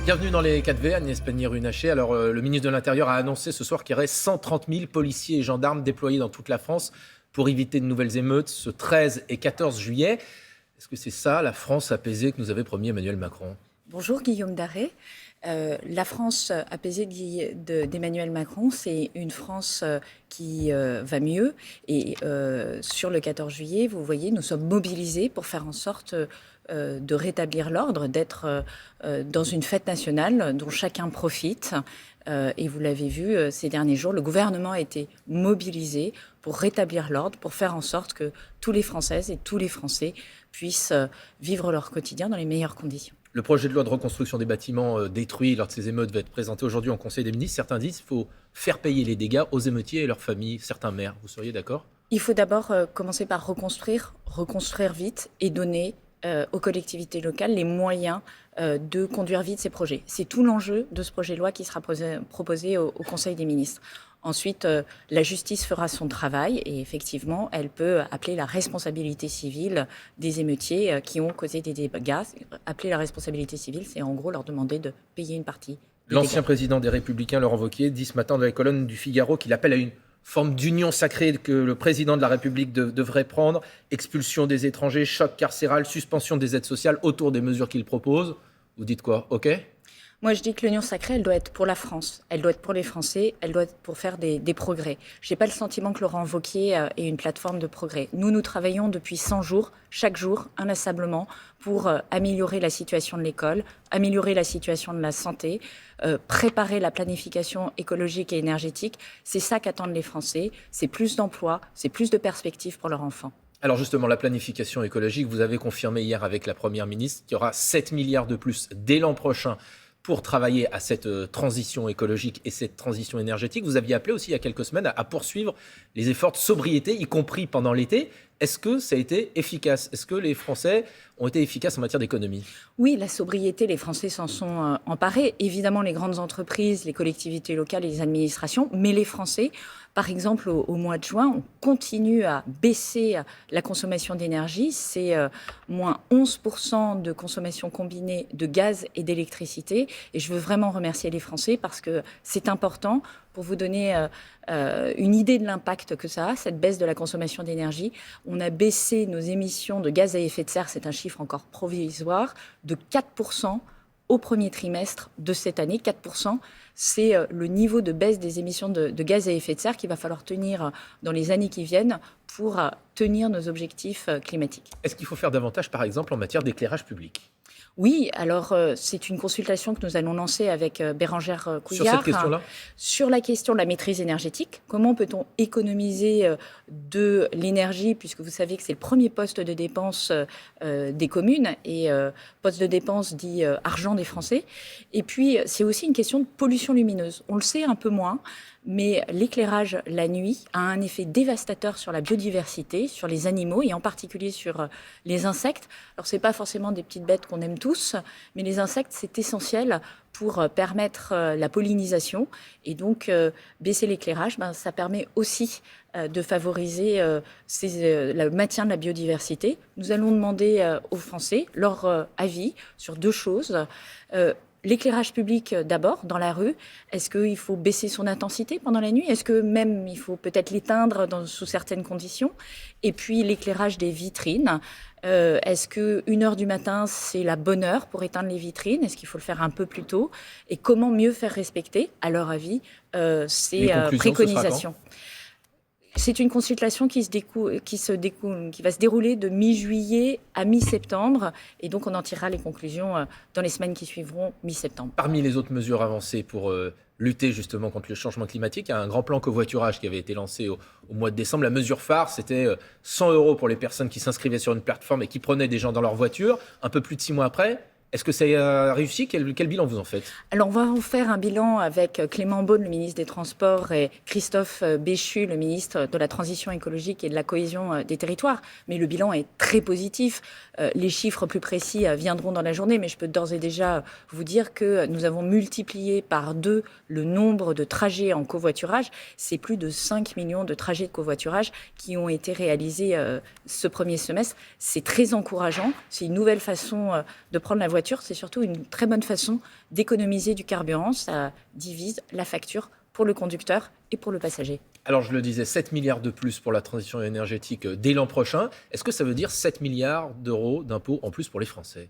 Bienvenue dans les 4V, Agnès Pannier-Runacher. Alors, le ministre de l'Intérieur a annoncé ce soir qu'il y aurait 130 000 policiers et gendarmes déployés dans toute la France pour éviter de nouvelles émeutes ce 13 et 14 juillet. Est-ce que c'est ça, la France apaisée que nous avait promis Emmanuel Macron ? Bonjour Guillaume Darré. La France apaisée d'Emmanuel Macron, c'est une France qui va mieux. Et sur le 14 juillet, vous voyez, nous sommes mobilisés pour faire en sorte de rétablir l'ordre, d'être dans une fête nationale dont chacun profite. Et vous l'avez vu ces derniers jours, le gouvernement a été mobilisé pour rétablir l'ordre, pour faire en sorte que tous les Françaises et tous les Français puissent vivre leur quotidien dans les meilleures conditions. Le projet de loi de reconstruction des bâtiments détruits lors de ces émeutes va être présenté aujourd'hui en Conseil des ministres. Certains disent qu'il faut faire payer les dégâts aux émeutiers et leurs familles, certains maires. Vous seriez d'accord ? Il faut d'abord commencer par reconstruire vite et donner aux collectivités locales les moyens de conduire vite ces projets. C'est tout l'enjeu de ce projet de loi qui sera proposé au Conseil des ministres. Ensuite, la justice fera son travail et effectivement, elle peut appeler la responsabilité civile des émeutiers qui ont causé des dégâts. Appeler la responsabilité civile, c'est en gros leur demander de payer une partie. L'ancien président des Républicains, Laurent Wauquiez, dit ce matin dans les colonnes du Figaro qu'il appelle à une forme d'union sacrée que le président de la République devrait prendre. Expulsion des étrangers, choc carcéral, suspension des aides sociales autour des mesures qu'il propose. Vous dites quoi ? OK ? Moi, je dis que l'union sacrée, elle doit être pour la France, elle doit être pour les Français, elle doit être pour faire des progrès. Je n'ai pas le sentiment que Laurent Wauquiez est une plateforme de progrès. Nous travaillons depuis 100 jours, chaque jour, inlassablement, pour améliorer la situation de l'école, améliorer la situation de la santé, préparer la planification écologique et énergétique. C'est ça qu'attendent les Français, c'est plus d'emplois, c'est plus de perspectives pour leurs enfants. Alors justement, la planification écologique, vous avez confirmé hier avec la Première ministre qu'il y aura 7 milliards de plus dès l'an prochain pour travailler à cette transition écologique et cette transition énergétique. Vous aviez appelé aussi il y a quelques semaines à poursuivre les efforts de sobriété, y compris pendant l'été. Est-ce que ça a été efficace ? Est-ce que les Français ont été efficaces en matière d'économie ? Oui, la sobriété, les Français s'en sont emparés. Évidemment, les grandes entreprises, les collectivités locales et les administrations, mais les Français, par exemple, au mois de juin, on continue à baisser la consommation d'énergie. C'est moins 11% de consommation combinée de gaz et d'électricité. Et je veux vraiment remercier les Français parce que c'est important. Pour vous donner une idée de l'impact que ça a, cette baisse de la consommation d'énergie, on a baissé nos émissions de gaz à effet de serre, c'est un chiffre encore provisoire, de 4% au premier trimestre de cette année. 4%, c'est le niveau de baisse des émissions de gaz à effet de serre qu'il va falloir tenir dans les années qui viennent pour tenir nos objectifs climatiques. Est-ce qu'il faut faire davantage, par exemple, en matière d'éclairage public ? Oui, alors c'est une consultation que nous allons lancer avec Bérangère Couillard. Sur cette question-là ? Sur la question de la maîtrise énergétique. Comment peut-on économiser de l'énergie, puisque vous savez que c'est le premier poste de dépense des communes, et poste de dépense dit argent des Français. Et puis, c'est aussi une question de pollution lumineuse. On le sait un peu moins, mais l'éclairage la nuit a un effet dévastateur sur la biodiversité, sur les animaux et en particulier sur les insectes. Alors, ce n'est pas forcément des petites bêtes qu'on aime tous, mais les insectes, c'est essentiel pour permettre la pollinisation. Et donc, baisser l'éclairage, ça permet aussi de favoriser le maintien de la biodiversité. Nous allons demander aux Français leur avis sur deux choses. L'éclairage public d'abord, dans la rue, est-ce qu'il faut baisser son intensité pendant la nuit ? Est-ce que même il faut peut-être l'éteindre sous certaines conditions ? Et puis l'éclairage des vitrines, est-ce que 1h du matin, c'est la bonne heure pour éteindre les vitrines ? Est-ce qu'il faut le faire un peu plus tôt ? Et comment mieux faire respecter, à leur avis, ces préconisations ? C'est une consultation qui va se dérouler de mi-juillet à mi-septembre. Et donc, on en tirera les conclusions dans les semaines qui suivront mi-septembre. Parmi les autres mesures avancées pour lutter justement contre le changement climatique, il y a un grand plan covoiturage qui avait été lancé au mois de décembre. La mesure phare, c'était 100 € pour les personnes qui s'inscrivaient sur une plateforme et qui prenaient des gens dans leur voiture. Un peu plus de 6 mois après, est-ce que ça a réussi ? Quel bilan vous en faites ? Alors, on va en faire un bilan avec Clément Beaune, le ministre des Transports, et Christophe Béchu, le ministre de la Transition écologique et de la cohésion des territoires. Mais le bilan est très positif. Les chiffres plus précis viendront dans la journée, mais je peux d'ores et déjà vous dire que nous avons multiplié par 2 le nombre de trajets en covoiturage. C'est plus de 5 millions de trajets de covoiturage qui ont été réalisés ce premier semestre. C'est très encourageant. C'est une nouvelle façon de prendre la voiture voiture, c'est surtout une très bonne façon d'économiser du carburant. Ça divise la facture pour le conducteur et pour le passager. Alors, je le disais, 7 milliards de plus pour la transition énergétique dès l'an prochain. Est-ce que ça veut dire 7 milliards d'euros d'impôts en plus pour les Français ?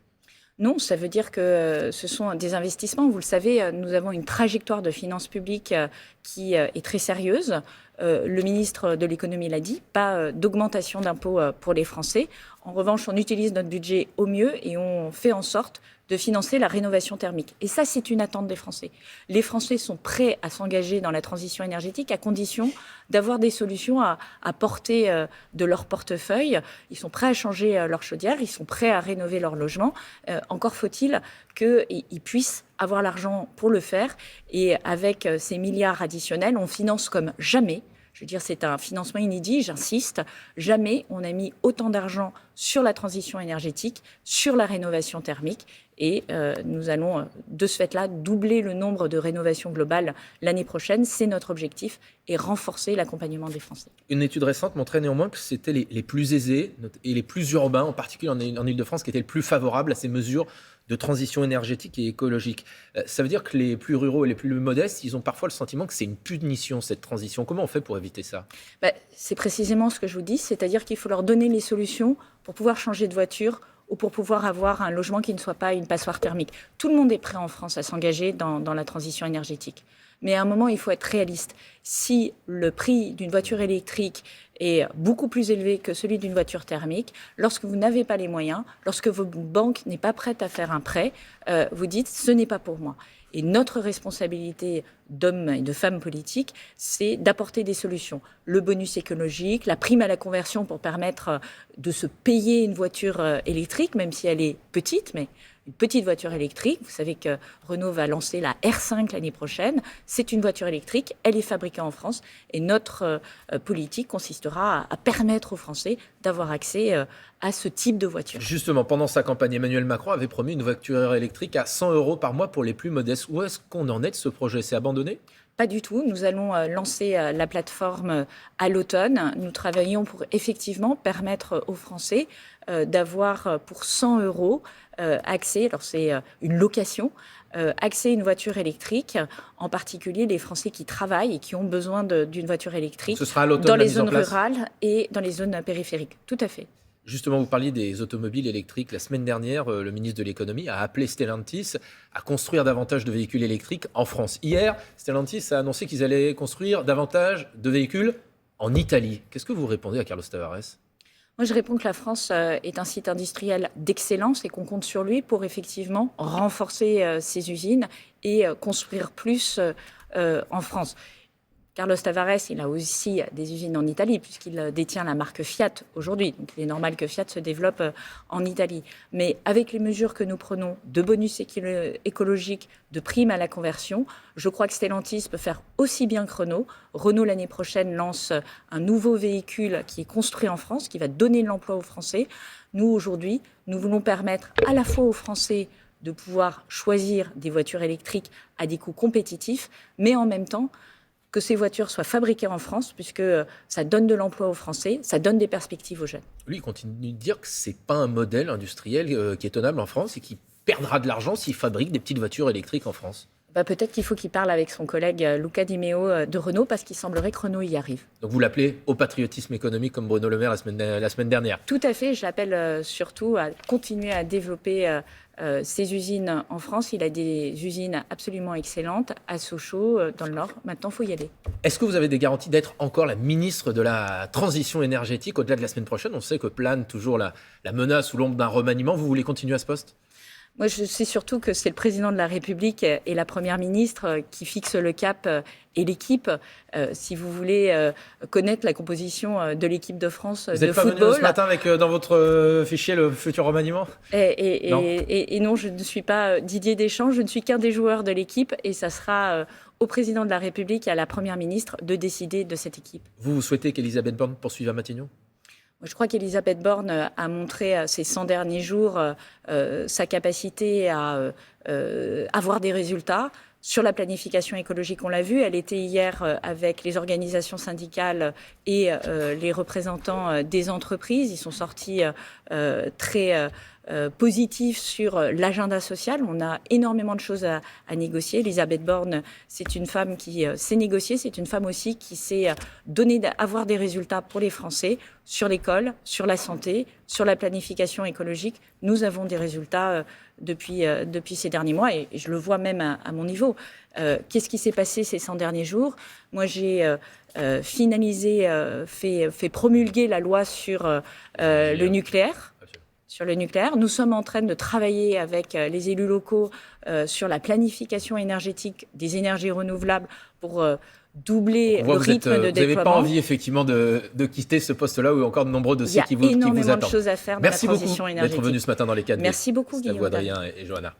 Non, ça veut dire que ce sont des investissements. Vous le savez, nous avons une trajectoire de finances publiques qui est très sérieuse. Le ministre de l'économie l'a dit, pas d'augmentation d'impôts pour les Français. En revanche, on utilise notre budget au mieux et on fait en sorte de financer la rénovation thermique. Et ça, c'est une attente des Français. Les Français sont prêts à s'engager dans la transition énergétique à condition d'avoir des solutions à portée de leur portefeuille. Ils sont prêts à changer leur chaudière, ils sont prêts à rénover leur logement. Encore faut-il qu'ils puissent avoir l'argent pour le faire. Et avec ces milliards additionnels, on finance comme jamais. Je veux dire, c'est un financement inédit, j'insiste. Jamais on a mis autant d'argent sur la transition énergétique, sur la rénovation thermique. Et nous allons, de ce fait-là, doubler le nombre de rénovations globales l'année prochaine. C'est notre objectif et renforcer l'accompagnement des Français. Une étude récente montrait néanmoins que c'était les plus aisés et les plus urbains, en particulier en Ile-de-France, qui étaient les plus favorables à ces mesures de transition énergétique et écologique. Ça veut dire que les plus ruraux et les plus modestes, ils ont parfois le sentiment que c'est une punition, cette transition. Comment on fait pour éviter ça ? C'est précisément ce que je vous dis, c'est-à-dire qu'il faut leur donner les solutions pour pouvoir changer de voiture ou pour pouvoir avoir un logement qui ne soit pas une passoire thermique. Tout le monde est prêt en France à s'engager dans la transition énergétique. Mais à un moment, il faut être réaliste. Si le prix d'une voiture électrique est beaucoup plus élevé que celui d'une voiture thermique, lorsque vous n'avez pas les moyens, lorsque votre banque n'est pas prête à faire un prêt, vous dites « ce n'est pas pour moi ». Et notre responsabilité d'hommes et de femmes politiques, c'est d'apporter des solutions. Le bonus écologique, la prime à la conversion pour permettre de se payer une voiture électrique, même si elle est petite, mais une petite voiture électrique. Vous savez que Renault va lancer la R5 l'année prochaine. C'est une voiture électrique, elle est fabriquée en France et notre politique consistera à permettre aux Français d'avoir accès à ce type de voiture. Justement, pendant sa campagne, Emmanuel Macron avait promis une voiture électrique à 100 € par mois pour les plus modestes. Où est-ce qu'on en est de ce projet ? C'est abandonné ? Pas du tout. Nous allons lancer la plateforme à l'automne. Nous travaillons pour effectivement permettre aux Français d'avoir pour 100 € accès, alors c'est une location, accès à une voiture électrique, en particulier les Français qui travaillent et qui ont besoin d'une voiture électrique. Ce sera à l'automne, dans les zones rurales et dans les zones périphériques. Tout à fait. Justement, vous parliez des automobiles électriques. La semaine dernière, le ministre de l'économie a appelé Stellantis à construire davantage de véhicules électriques en France. Hier, Stellantis a annoncé qu'ils allaient construire davantage de véhicules en Italie. Qu'est-ce que vous répondez à Carlos Tavares ? Moi, je réponds que la France est un site industriel d'excellence et qu'on compte sur lui pour effectivement renforcer ses usines et construire plus en France. Carlos Tavares, il a aussi des usines en Italie, puisqu'il détient la marque Fiat aujourd'hui. Donc, il est normal que Fiat se développe en Italie. Mais avec les mesures que nous prenons de bonus écologiques, de primes à la conversion, je crois que Stellantis peut faire aussi bien que Renault. Renault, l'année prochaine, lance un nouveau véhicule qui est construit en France, qui va donner de l'emploi aux Français. Nous, aujourd'hui, nous voulons permettre à la fois aux Français de pouvoir choisir des voitures électriques à des coûts compétitifs, mais en même temps, que ces voitures soient fabriquées en France, puisque ça donne de l'emploi aux Français, ça donne des perspectives aux jeunes. Lui, il continue de dire que ce n'est pas un modèle industriel qui est tenable en France et qui perdra de l'argent s'il fabrique des petites voitures électriques en France. Peut-être qu'il faut qu'il parle avec son collègue Luca Di Meo de Renault, parce qu'il semblerait que Renault y arrive. Donc vous l'appelez au patriotisme économique comme Bruno Le Maire la semaine dernière. Tout à fait, je l'appelle surtout à continuer à développer ses usines en France. Il a des usines absolument excellentes à Sochaux, dans le Nord. Maintenant, il faut y aller. Est-ce que vous avez des garanties d'être encore la ministre de la transition énergétique au-delà de la semaine prochaine ? On sait que plane toujours la menace ou l'ombre d'un remaniement. Vous voulez continuer à ce poste ? Moi, je sais surtout que c'est le président de la République et la première ministre qui fixent le cap et l'équipe. Si vous voulez connaître la composition de l'équipe de France de football... Vous n'êtes pas venu ce matin avec dans votre fichier le futur remaniement ? Et non, je ne suis pas Didier Deschamps, je ne suis qu'un des joueurs de l'équipe et ça sera au président de la République et à la première ministre de décider de cette équipe. Vous souhaitez qu'Elisabeth Borne poursuive à Matignon ? Je crois qu'Elisabeth Borne a montré ces 100 derniers jours sa capacité à avoir des résultats. Sur la planification écologique, on l'a vu, elle était hier avec les organisations syndicales et les représentants des entreprises. Ils sont sortis très positif sur l'agenda social. On a énormément de choses à négocier. Elisabeth Borne, c'est une femme qui sait négocier, c'est une femme aussi qui sait avoir des résultats pour les Français sur l'école, sur la santé, sur la planification écologique. Nous avons des résultats depuis ces derniers mois et je le vois même à mon niveau. Qu'est-ce qui s'est passé ces 100 derniers jours? Moi, j'ai finalisé, fait promulguer la loi sur le nucléaire. Sur le nucléaire. Nous sommes en train de travailler avec les élus locaux sur la planification énergétique des énergies renouvelables pour doubler le rythme de déploiement. Vous n'avez pas envie effectivement de quitter ce poste-là où il y a encore de nombreux dossiers qui vous attendent. Il y a énormément de choses à faire dans la transition énergétique. Merci beaucoup d'être venu ce matin dans les 4D. Merci beaucoup, Guillaume. C'était à vous, Adrien et Johanna.